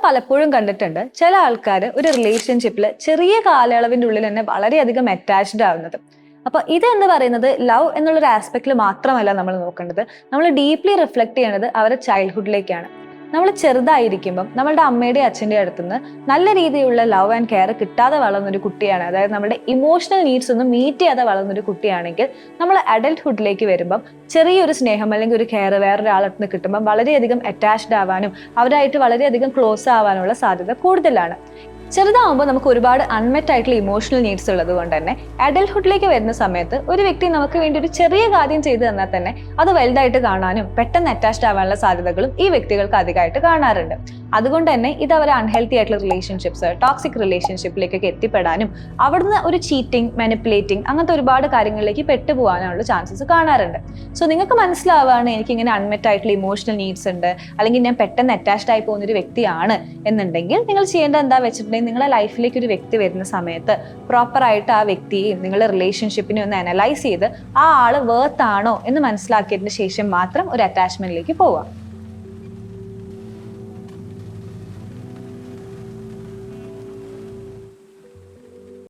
പലപ്പോഴും കണ്ടിട്ടുണ്ട് ചില ആൾക്കാർ ഒരു റിലേഷൻഷിപ്പിൽ ചെറിയ കാലയളവിൻ്റെ ഉള്ളിൽ തന്നെ വളരെയധികം അറ്റാച്ച്ഡ് ആവുന്നത്. അപ്പൊ ഇതെന്ന് പറയുന്നത് ലവ് എന്നുള്ളൊരു ആസ്പെക്റ്റിൽ മാത്രമല്ല നമ്മൾ നോക്കേണ്ടത്, നമ്മൾ ഡീപ്ലി റിഫ്ലക്ട് ചെയ്യേണ്ടത് അവരുടെ ചൈൽഡ്ഹുഡിലേക്കാണ്. നമ്മൾ ചെറുതായിരിക്കുമ്പം നമ്മളുടെ അമ്മയുടെ അച്ഛൻ്റെ അടുത്തുനിന്ന് നല്ല രീതിയിലുള്ള ലവ് ആൻഡ് കെയർ കിട്ടാതെ വളർന്നൊരു കുട്ടിയാണ്, അതായത് നമ്മുടെ ഇമോഷണൽ നീഡ്സ് ഒന്നും മീറ്റ് ചെയ്യാതെ വളർന്നൊരു കുട്ടിയാണെങ്കിൽ നമ്മൾ അഡൽട്ട്ഹുഡിലേക്ക് വരുമ്പം ചെറിയൊരു സ്നേഹം അല്ലെങ്കിൽ ഒരു കെയർ വേറൊരാളടുത്ത് നിന്ന് കിട്ടുമ്പം വളരെയധികം അറ്റാച്ച്ഡ് ആവാനും അവരായിട്ട് വളരെയധികം ക്ലോസ് ആവാനുള്ള സാധ്യത കൂടുതലാണ്. ചെറുതാവുമ്പോൾ നമുക്ക് ഒരുപാട് അൺമെറ്റ് ആയിട്ടുള്ള ഇമോഷണൽ നീഡ്സ് ഉള്ളത് കൊണ്ട് തന്നെ അഡൽട്ട്ഹുഡിലേക്ക് വരുന്ന സമയത്ത് ഒരു വ്യക്തി നമുക്ക് വേണ്ടി ഒരു ചെറിയ കാര്യം ചെയ്തു തന്നാൽ തന്നെ അത് വലുതായിട്ട് കാണാനും പെട്ടെന്ന് അറ്റാച്ച്ഡ് ആവാനുള്ള സാധ്യതകളും ഈ വ്യക്തികൾക്ക് അധികമായിട്ട് കാണാറുണ്ട്. അതുകൊണ്ട് തന്നെ ഇത് അവർ അൺഹെൽത്തി ആയിട്ടുള്ള റിലേഷൻഷിപ്സ്, ടോക്സിക് റിലേഷൻഷിപ്പിലേക്കൊക്കെ എത്തിപ്പെടാനും അവിടുന്ന് ഒരു ചീറ്റിംഗ്, മാനിപ്പുലേറ്റിംഗ് അങ്ങനത്തെ ഒരുപാട് കാര്യങ്ങളിലേക്ക് പെട്ടുപോകാനുള്ള ചാൻസസ് കാണാറുണ്ട്. സോ നിങ്ങൾക്ക് മനസ്സിലാവുകയാണ് എനിക്കിങ്ങനെ അൺമെറ്റ് ആയിട്ടുള്ള ഇമോഷണൽ നീഡ്സ് ഉണ്ട്, അല്ലെങ്കിൽ ഞാൻ പെട്ടെന്ന് അറ്റാച്ച്ഡ് ആയി പോകുന്നൊരു വ്യക്തിയാണ് എന്നുണ്ടെങ്കിൽ നിങ്ങൾ ചെയ്യേണ്ടത് എന്താ വെച്ചിട്ടുണ്ടെങ്കിൽ നിങ്ങളുടെ ലൈഫിലേക്ക് ഒരു വ്യക്തി വരുന്ന സമയത്ത് പ്രോപ്പറായിട്ട് ആ വ്യക്തിയെയും നിങ്ങളുടെ റിലേഷൻഷിപ്പിനെ ഒന്ന് അനലൈസ് ചെയ്ത് ആ ആള് വർത്ത് ആണോ എന്ന് മനസ്സിലാക്കിയതിന് ശേഷം മാത്രം ഒരു അറ്റാച്ച്മെന്റിലേക്ക് പോവാം.